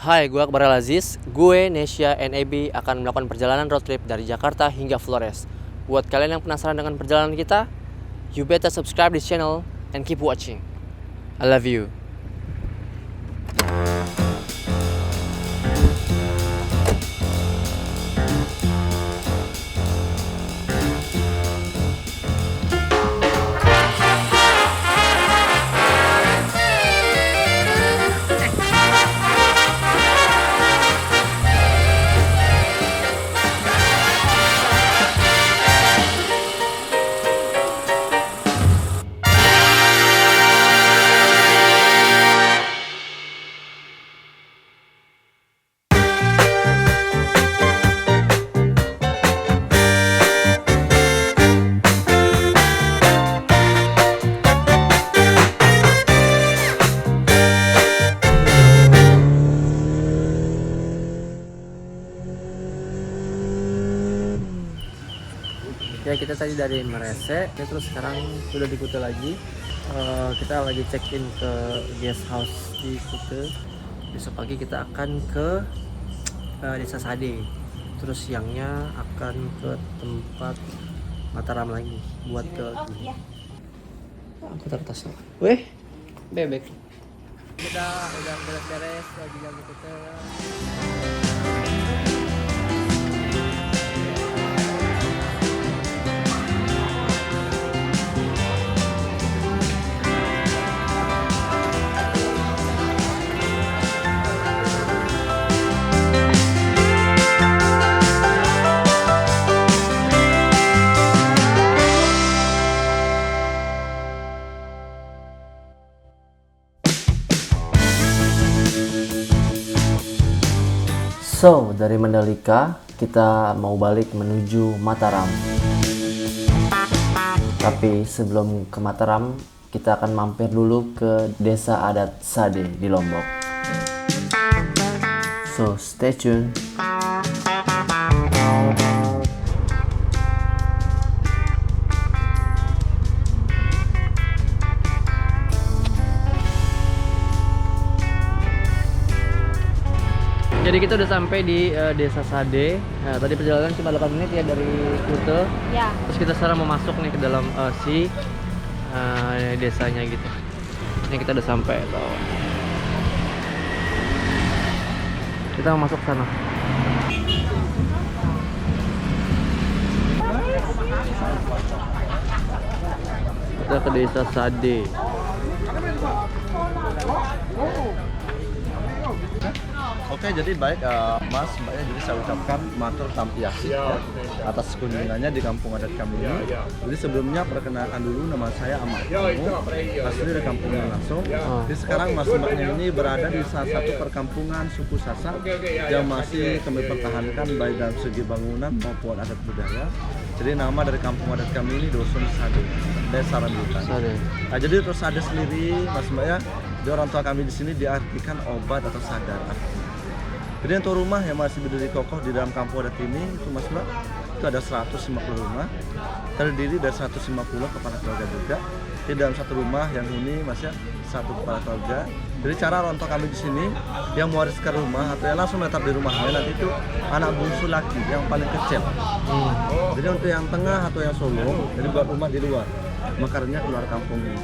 Hai, gue Akbar Al-Aziz. Gue, Nesya, NAB akan melakukan perjalanan road trip dari Jakarta hingga Flores. Buat kalian yang penasaran dengan perjalanan kita, you better subscribe this channel and keep watching. I love you. Ya, kita tadi dari Merese, ya, terus sekarang sudah di Kute lagi. Kita lagi check in ke guest house di Kute. Besok pagi kita akan ke Desa Sade. Terus siangnya akan ke tempat Mataram lagi buat ke aku taruh tasnya. Weh, bebek. Udah beres-beres lagi jam di Kute. So, dari Mandalika kita mau balik menuju Mataram. Tapi sebelum ke Mataram, kita akan mampir dulu ke Desa Adat Sade di Lombok. So, stay tune. Jadi kita udah sampai di Desa Sade. Nah, tadi perjalanan cuma 8 menit ya dari Kute. Ya. Terus kita sekarang mau masuk nih ke dalam desanya gitu. Ini kita udah sampai tuh. Kita mau masuk sana. Kita ke Desa Sade. Oke, jadi baik Mas, Mbaknya, jadi saya ucapkan matur tampiasi ya, atas kunjungannya di kampung adat kami ini. Jadi sebelumnya perkenalkan dulu, nama saya Ahmad Kamu, asli dari kampungnya langsung. Jadi sekarang Mas Mbaknya ini berada di salah satu perkampungan suku Sasak yang masih kami pertahankan baik dalam segi bangunan maupun adat budaya. Jadi nama dari kampung adat kami ini Dusun Sade, Desa Rambutan. Nah, jadi terus Sade sendiri, Mas Mbaknya, di orang tua kami di sini diartikan obat atau sadar. Jadi untuk rumah yang masih berdiri kokoh di dalam kampung adat ini itu Mas Mbak, itu ada 150 rumah, terdiri dari 150 kepala keluarga juga. Di dalam satu rumah yang ini Mas ya, satu kepala keluarga. Jadi cara orang tua kami di sini yang mewariskan rumah atau yang langsung menetap di rumahnya nanti itu anak bungsu laki yang paling kecil. Jadi untuk yang tengah atau yang sulung, jadi buat rumah di luar, mekarnya keluar kampung ini.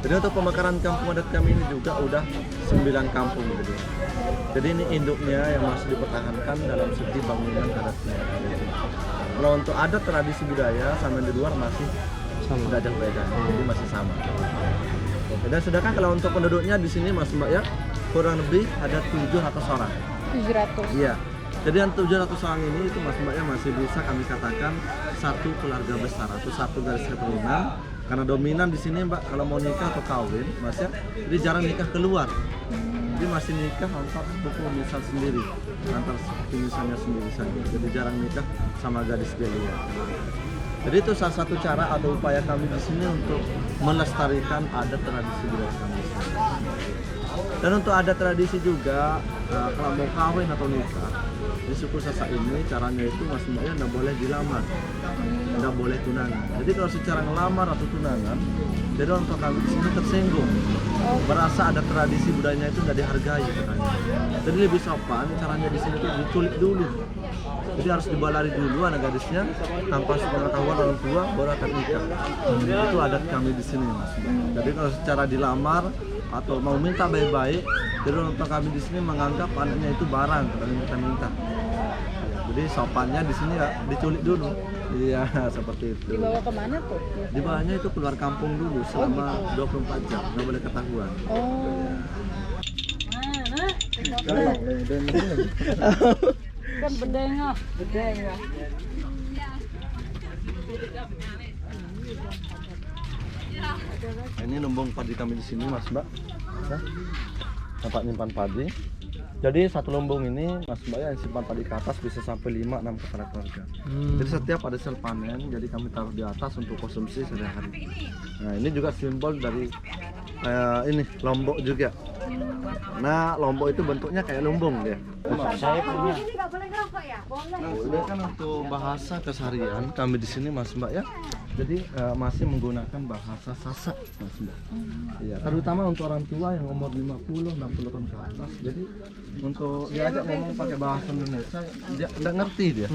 Jadi untuk pemekaran kampung adat kami ini juga udah 9 kampung gitu. Jadi ini induknya yang masih dipertahankan dalam segi bangunan adatnya. Kalau untuk adat tradisi budaya sama di luar masih tidak ada beda, jadi masih sama. Dan sedangkan kalau untuk penduduknya di sini Mas Mbak ya, kurang lebih ada 700 orang. 700. Iya. Jadi yang 700 orang ini itu Mas Mbak ya masih bisa kami katakan satu keluarga besar atau satu garis keturunan. Karena dominan di sini Mbak kalau mau nikah atau kawin, Mas ya, jadi jarang nikah keluar. Jadi masih nikah antar sepupu misal sendiri, antar sepupu misalnya sendiri saja. Jadi jarang nikah sama gadis di luar. Jadi itu salah satu cara atau upaya kami di sini untuk melestarikan adat tradisi budaya kami di sini. Dan untuk adat tradisi juga, kalau mau kawin atau nikah, Di suku Sasak ini caranya itu Mas Mbak ya nggak boleh dilamar, nggak boleh tunangan. Jadi kalau secara ngelamar atau tunangan, jadi orang tua kami di sini tersinggung, merasa ada tradisi budayanya itu nggak dihargai katanya. Jadi lebih sopan caranya di sini tuh diculik dulu. Jadi harus dibalari dulu anak gadisnya tanpa sepengetahuan orang tua baru akan nikah. Itu adat kami di sini Mas. Jadi kalau secara dilamar atau mau minta baik-baik, jadi orang tua kami di sini menganggap anaknya itu barang kalau minta-minta. Jadi sopannya di sini ya diculik dulu. Iya, seperti itu. Dibawa kemana tuh? Dibawanya itu keluar kampung dulu selama 24 jam, nggak boleh ketahuan. Kan bedengah. Bedengah. Ini lumbung padi kami di sini Mas Mbak. Nah, tempat nyimpan padi. Jadi satu lumbung ini Mas Mbak yang simpan padi ke atas bisa sampai 5-6 kepala keluarga. Jadi setiap ada sel panen, jadi kami taruh di atas untuk konsumsi sehari-hari. Nah ini juga simbol dari ini lombok juga. Nah lombok itu bentuknya kayak lumbung dia. Saya punya. Nah, ini kan untuk bahasa keseharian kami di sini Mas Mbak ya. Jadi masih menggunakan bahasa Sasak Mas Mbak. Iya, terutama untuk orang tua yang umur 50, 60 tahun ke atas. Jadi untuk diajak ngomong pakai bahasa Indonesia dia enggak ngerti dia.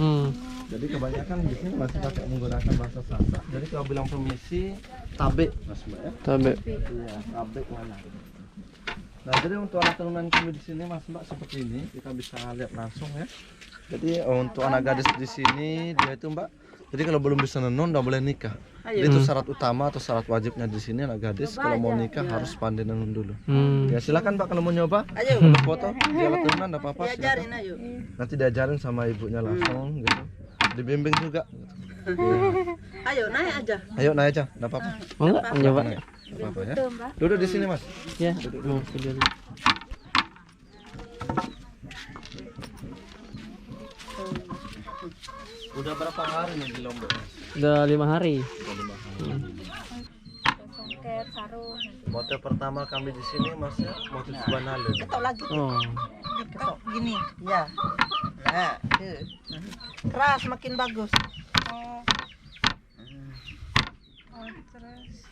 Jadi kebanyakan di sini masih pakai menggunakan bahasa Sasak. Jadi kalau bilang permisi, tabe Mas Mbak ya. Tabe. Iya, tabe mana. Nah, jadi untuk anak turunan kami di sini Mas Mbak seperti ini, kita bisa lihat langsung ya. Jadi untuk anak gadis di sini dia itu Mbak, jadi kalau belum bisa nenun nggak boleh nikah. Jadi itu syarat utama atau syarat wajibnya di sini anak gadis kalau mau nikah harus pandai nenun dulu. Ya silakan Mbak kalau mau nyoba. Ayo. Kalau foto, dia alat turunan nggak apa-apa. Diajarin ayo. Nanti diajarin sama ibunya langsung gitu. Dibimbing juga. Ayo naik aja. Ayo naik aja, nggak apa-apa. Mau nggak nyoba? Nggak apa-apa ya. Duduk di sini Mas. Ya. Mau video dulu. Udah berapa hari nih di Lombok? Udah 5 hari. Songket, sarung. Motif pertama kami di sini Mas ya, motif Banale. Ketok lagi. Oh. Ketok gini. Ya. Nah, keras makin bagus. Oh. Oh, terus.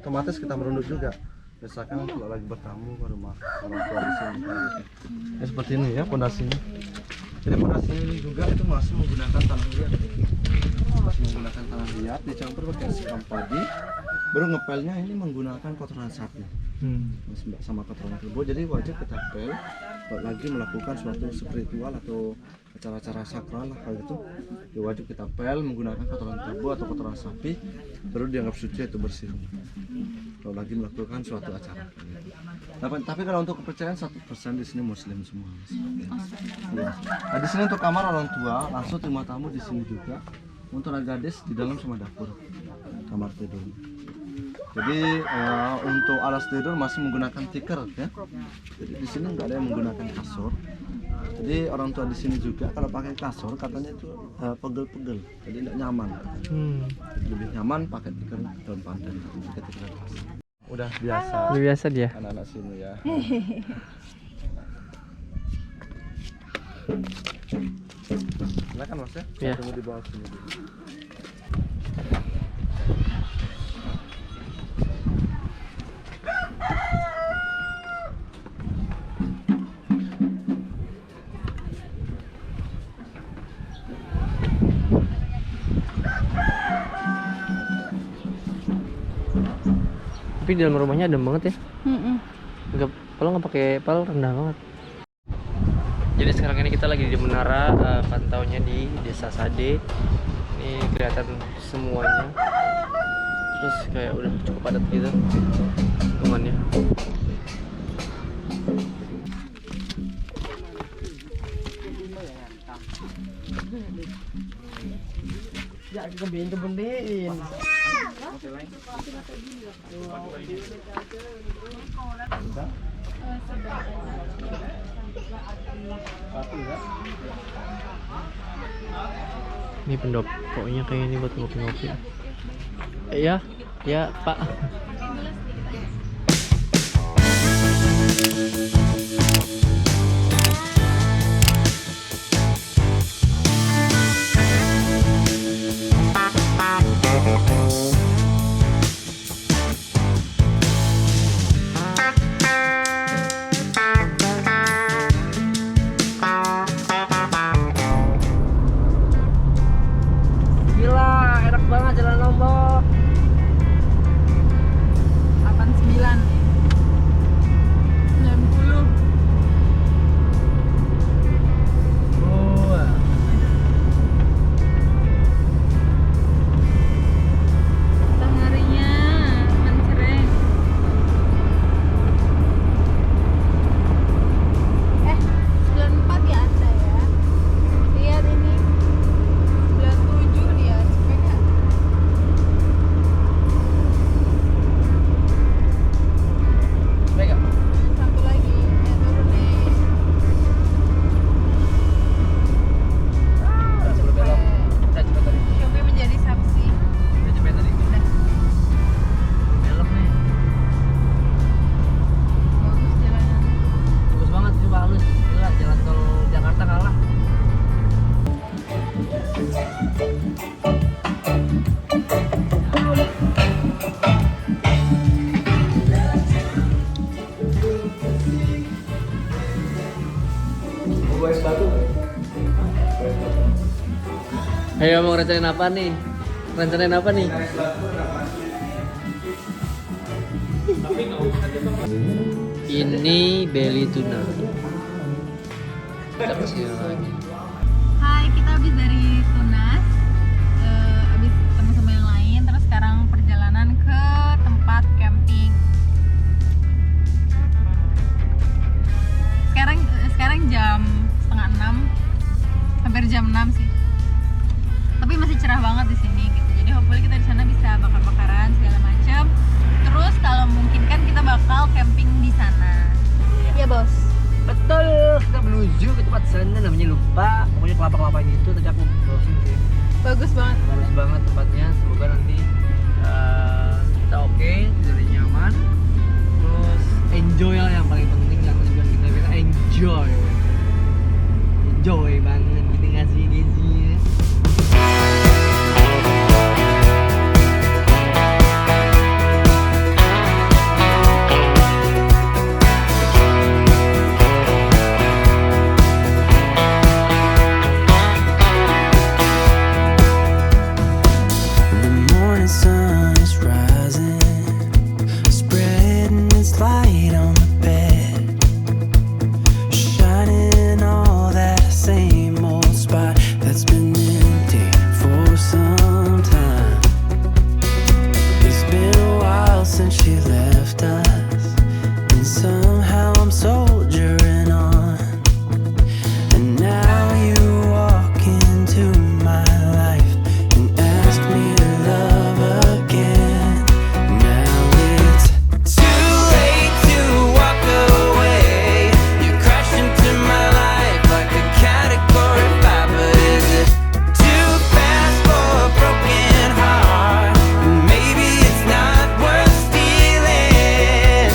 Otomatis kita merunduk juga. Misalkan kalau lagi bertamu ke rumah orang tua di sini. Ya, seperti ini ya pondasinya. Jadi pondasi ini juga itu masih menggunakan tanah liat. Masih menggunakan tanah liat dicampur pakai sekam padi. Baru ngepelnya ini menggunakan kotoran sapi. Mas Mbak sama kotoran kerbau. Jadi wajib kita pel. Kalau lagi melakukan suatu spiritual atau acara-acara sakral lah kalau gitu, ya wajib kita pel menggunakan kotoran kerbau atau kotoran sapi. Baru dianggap suci itu bersih. Kalau lagi melakukan suatu acara. Tapi kalau untuk kepercayaan 100% di sini Muslim semua. Ya. Nah di sini untuk kamar orang tua langsung terima tamu di sini juga. Untuk anak gadis di dalam sama dapur kamar tidur. Jadi untuk alas tidur masih menggunakan tikar ya. Jadi di sini nggak ada yang menggunakan kasur. Jadi orang tua di sini juga kalau pakai kasur katanya itu pegel-pegel, jadi tidak nyaman. Lebih nyaman pakai tikar daun pandan. Udah biasa. Udah biasa dia. Anak-anak sini ya. Silakan Mas ya. Ya. Tunggu di bawah sini dulu. Tapi di dalam rumahnya adem banget ya. Enggak, kalau nggak pakai pal rendah banget. Jadi sekarang ini kita lagi di menara pantaunya di Desa Sade. Ini kelihatan semuanya. Terus kayak udah cukup padat gitu lingkungannya. Ya, kebein. Satu ya. Ini pendopoknya kayak ini buat ngopi-ngopi. Ya, ya Pak. Gila, enak banget jalan Lombok. 89 90. Mataharinya mencereng. 94 ya Anda ya. Lihat ini. 97 dia, cepet nggak? Baik gak? Satu lagi, turun nih. Sebelum belok, kita cepet tadi. Shopee menjadi saksi. Kita cepet tadi. Udah, Belok nih. bagus jalanan. Bagus banget sih, halus. Gila, jalan tol Jakarta kalah. Ayo mau rencanain apa nih? Rencanain apa nih? Ini belly tuna. Kita kesini lagi. Hai, kita habis dari Tunas, habis ketemu sama yang lain, terus sekarang perjalanan ke tempat camping. Sekarang jam 5:30, hampir jam 6 sih. Tapi masih cerah banget di sini gitu. Jadi hopefully kita di sana bisa bakar-bakaran segala macam. Terus kalau mungkin kan kita bakal camping di sana. Iya, Bos. Betul, kita menuju ke tempat sana namanya lupa. Pokoknya kelapa-kelapa itu tadi aku browsing sih. Bagus banget. Bagus banget tempatnya. Semoga nanti kita oke, jadi nyaman. Terus enjoy lah yang paling penting, yang tujuan kita enjoy. Enjoy banget gitu ngasih gizinya. The morning sun is rising, spreading its light on the bed, shining all that same old spot that's been empty for some time. It's been a while since she left us, and somehow I'm soldiering on. And now you walk into my life and ask me to love again. Now it's too late to walk away. You crash into my life like a Category 5, but is it too fast for a broken heart? Maybe it's not worth stealing.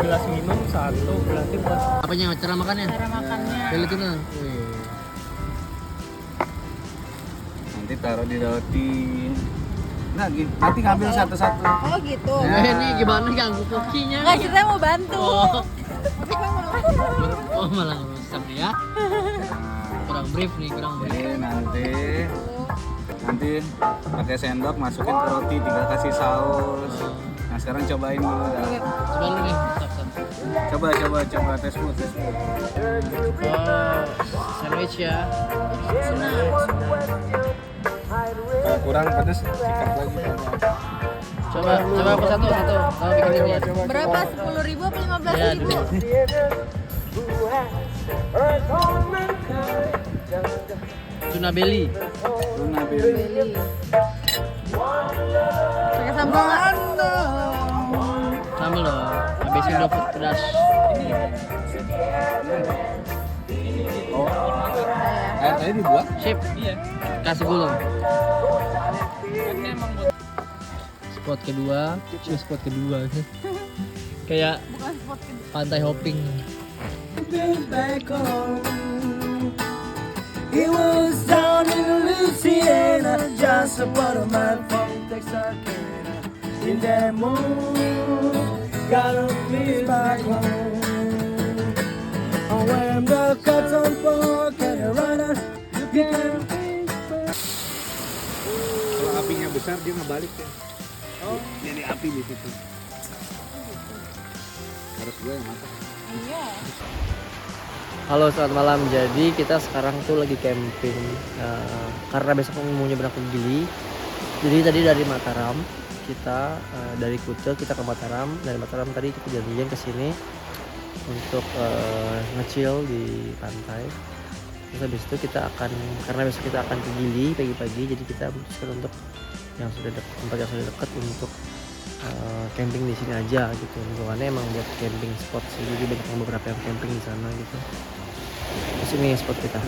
gelas minum satu berarti buat Apanya cara makannya? Cara makannya. Filipina. Wih. Nanti taruh di roti. Nah, nanti ngambil satu-satu. Oh gitu. Ini gimana ganggu kokinya? Nggak, kita mau bantu. Oh. Tapi kok malah. Oh malah rusak nih ya. Kurang brief nih, kurang brief. Jadi nanti pakai sendok masukin ke roti, tinggal kasih saus. Nah sekarang cobain dulu dah. Coba lu nih, stop. Coba tes food. Oh, sandwich ya. Kalau kurang pedas sikat lagi. Coba aku satu. Kalau bikin ini. Berapa? 10.000 apa 15.000? Ya, dulu. Tuna belly. Beli. Pakai sambal nggak? Sambal loh. Habisin udah pedas. Oh, air tadi dibuat? Sip. Iya. Kasih gulung. Spot kedua. Kayak Bukan spot kedua. pantai hopping. back home. It was down in Louisiana, just about a mile from Texarkana. In that moon, got a place back home. Oh, when the cuts on fork and a runner, you can. Kalau apinya besar dia ngebalik ya. Oh, jadi api di situ. Harus gue yang masak. Iya. Halo, selamat malam. Jadi kita sekarang tuh lagi camping karena besok mau nyebrang ke Gili. Jadi tadi dari Mataram kita dari Kuta kita ke Mataram. Dari Mataram tadi kita janjian ke sini untuk nge-chill di pantai. Terus habis itu kita akan, karena besok kita akan ke Gili pagi-pagi, jadi kita memutuskan untuk yang sudah dekat, tempat yang sudah dekat untuk camping di sini aja gitu. Lingkungannya emang buat camping spot sih, jadi banyak beberapa yang camping di sana gitu. Terus ini spot kita.